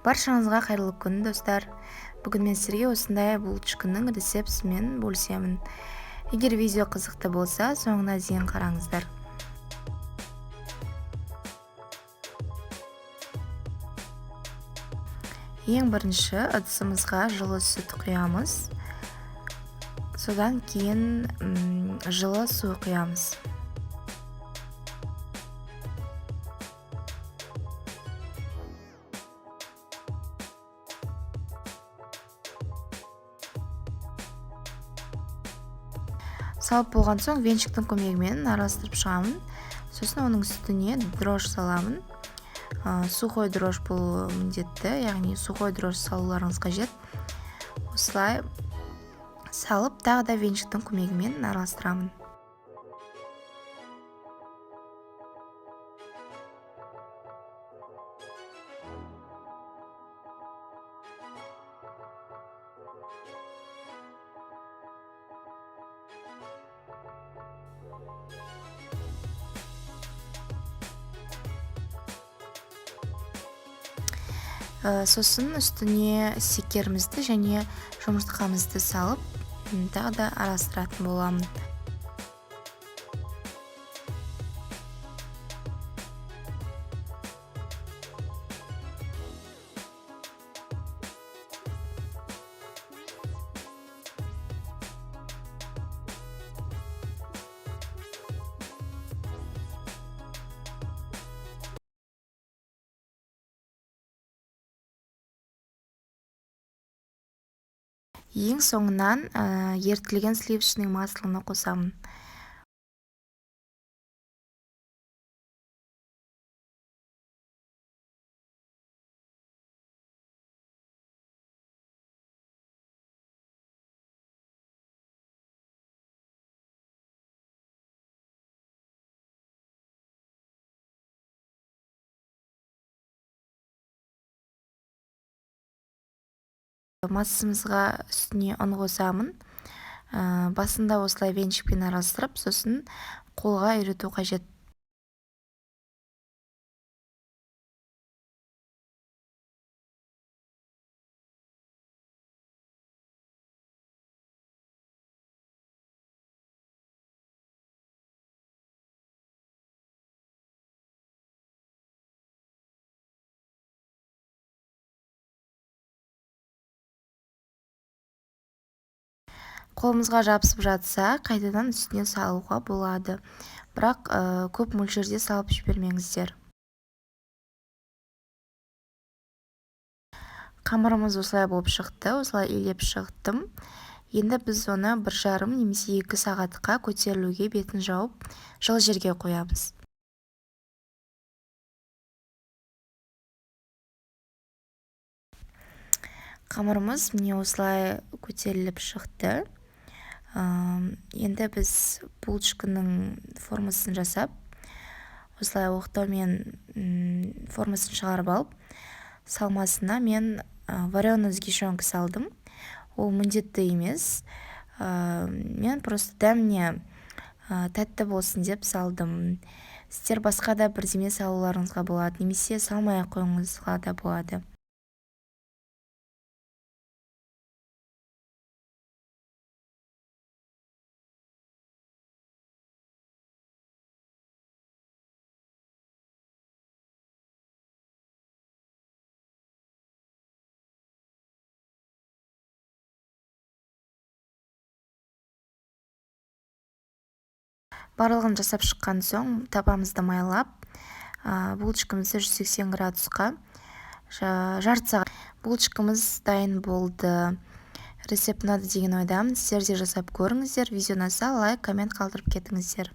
Баршаңызға қайырлы күн, достар. Бүгін мен сіздерге осындай булочканың рецептімен бөлісемін. Егер видео қызықты болса, соңына дейін қараңыздар. Ең бірінші ыдысымызға жылы сүт құямыз. Содан кейін жылы су құямыз. Салып болған соң венчиктің көмегімен араластырып шығамын. Сосын оның үстіне дрожж саламын. Сухой дрожж болуы міндетті, яғни сухой дрожж салуларыңыз қажет. Осылай салып, тағы да венчиктің көмегімен араластырамын. Сосын үстіне секерімізді және жұмыртқамызды салып, тағы да араластыратын боламын. Ең соңынан ерітілген сливочный маслоны қосамын. Массамызға үстіне ұн қосамын. Басында осылай венчикпен араластырып, сосын қолға үйрету қажет. Қолымызға жабысып жатса, қайтадан үстіне салуға болады. Бірақ көп мөлшерде салып жібермеңіздер. Қамырымыз осылай болып шықты, осылай илеп шықтым. Енді біз оны 1,5 немесе 2 сағатқа көтерілуге бетін жауып, жылы жерге қоямыз. Қамырымыз міне осылай көтеріліп шықты. Енді біз булочканың формасын жасап, осылай оқтаумен формасын шығарып алып, салмасына мен вареный сгущенка салдым. Ол міндетті емес. Мен просто дәміне тәтті болсын деп салдым. Сіздер басқа да бірдеме салуларыңызға болады, немесе салмай қойыңызға да болады. Барлығын жасап шыққан соң тапамызды майлап, булочкамызды 180 градусқа жарты сағат. Булочкамыз дайын болды. Рецепт ұнады деген ойдамын. Сіздер де жасап көріңіздер. Видео ұнаса лайк, коммент қалдырып кетіңіздер.